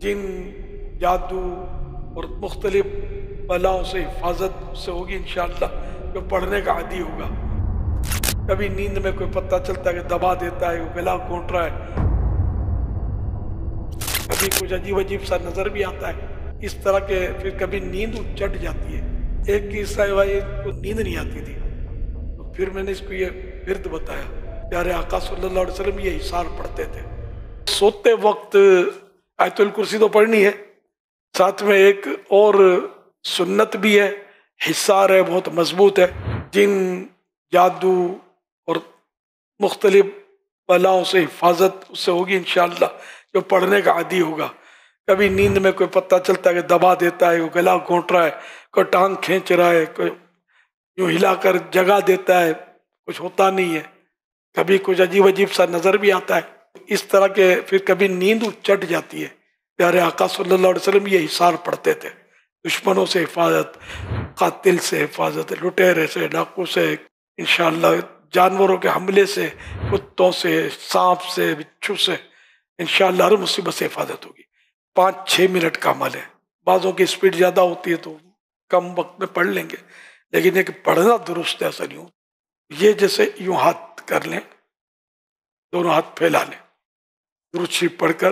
جن جادو اور مختلف بلاؤں سے حفاظت سے ہوگی انشاءاللہ۔ جو پڑھنے کا عادی ہوگا، کبھی نیند میں کوئی پتہ چلتا ہے کہ دبا دیتا ہے، وہ گلا گھونٹ رہا ہے، کبھی کچھ عجیب عجیب سا نظر بھی آتا ہے اس طرح کے، پھر کبھی نیند چٹ جاتی ہے۔ ایک قصہ ہے بھائی، کو نیند نہیں آتی تھی، تو پھر میں نے اس کو یہ ورد بتایا۔ پیارے آقا صلی اللہ علیہ وسلم یہ حصار پڑھتے تھے سوتے وقت۔ آیت الکرسی تو پڑھنی ہے، ساتھ میں ایک اور سنت بھی ہے، حصار ہے، بہت مضبوط ہے۔ جن جادو اور مختلف بلاؤں سے حفاظت اس سے ہوگی انشاءاللہ۔ جو پڑھنے کا عادی ہوگا، کبھی نیند میں کوئی پتہ چلتا ہے کہ دبا دیتا ہے، وہ گلا گھونٹ رہا ہے، کوئی ٹانگ کھینچ رہا ہے، کوئی یوں ہلا کر جگا دیتا ہے، کچھ ہوتا نہیں ہے، کبھی کچھ عجیب عجیب سا نظر بھی آتا ہے اس طرح کے، پھر کبھی نیند چٹ جاتی ہے۔ پیارے آقا صلی اللہ علیہ وسلم یہ حصار پڑھتے تھے۔ دشمنوں سے حفاظت، قاتل سے حفاظت، لٹیرے سے، ڈاکو سے، انشاءاللہ جانوروں کے حملے سے، کتوں سے، سانپ سے، بچھو سے، انشاءاللہ ہر مصیبت سے حفاظت ہوگی۔ 5-6 منٹ کا عمل ہے، بعضوں کی اسپیڈ زیادہ ہوتی ہے تو کم وقت میں پڑھ لیں گے، لیکن ایک پڑھنا درست ہے اصل یوں۔ یہ جیسے یوں ہاتھ کر لیں، دونوں ہاتھ پھیلا لیں، درود شریف پڑھ کر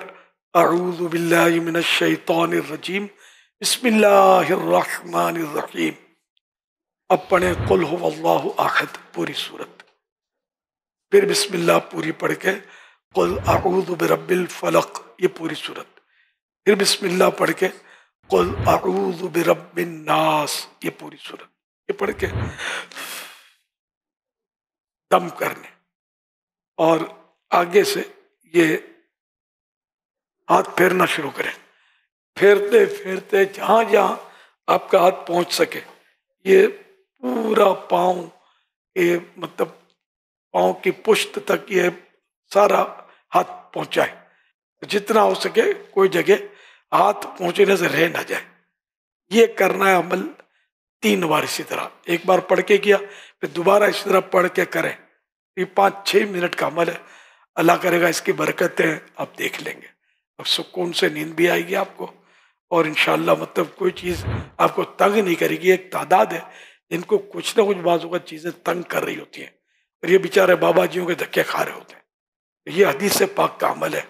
اعوذ باللہ من الشیطان الرجیم بسم اللہ الرحمن الرحیم، اب پڑھیں قل هو اللہ احد پوری صورت، پھر بسم اللہ پوری پڑھ کے قل اعوذ برب الفلق یہ پوری صورت، پھر بسم اللہ پڑھ کے قل اعوذ برب الناس یہ پوری صورت، یہ پڑھ کے دم کرنے، اور آگے سے یہ ہاتھ پھیرنا شروع کریں، پھیرتے پھیرتے جہاں جہاں آپ کا ہاتھ پہنچ سکے، یہ پورا پاؤں، یہ مطلب پاؤں کی پشت تک یہ سارا ہاتھ پہنچائے، جتنا ہو سکے کوئی جگہ ہاتھ پہنچنے سے رہ نہ جائے۔ یہ کرنا ہے عمل 3 بار اسی طرح، ایک بار پڑھ کے کیا، پھر دوبارہ اسی طرح پڑھ کے کریں۔ یہ 5-6 منٹ کا عمل ہے، اللہ کرے گا اس کی برکتیں آپ دیکھ لیں گے، اب سکون سے نیند بھی آئے گی آپ کو، اور انشاءاللہ مطلب کوئی چیز آپ کو تنگ نہیں کرے گی۔ ایک تعداد ہے جن کو کچھ نہ کچھ بعض اوقات چیزیں تنگ کر رہی ہوتی ہیں، اور یہ بیچارے بابا جیوں کے دھکے کھا رہے ہوتے ہیں۔ یہ حدیث پاک کا عمل ہے،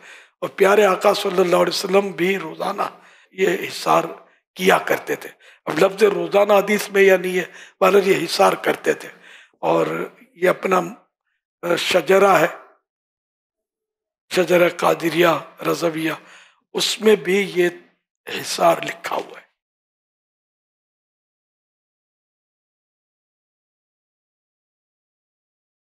اور پیارے آقا صلی اللہ علیہ وسلم بھی روزانہ یہ حصار کیا کرتے تھے۔ اب لفظ روزانہ حدیث میں یا نہیں ہے، بلکہ یہ حصار کرتے تھے، اور یہ اپنا شجرہ ہے، شجرہ قادریہ رضویہ، اس میں بھی یہ حصار لکھا ہوا ہے۔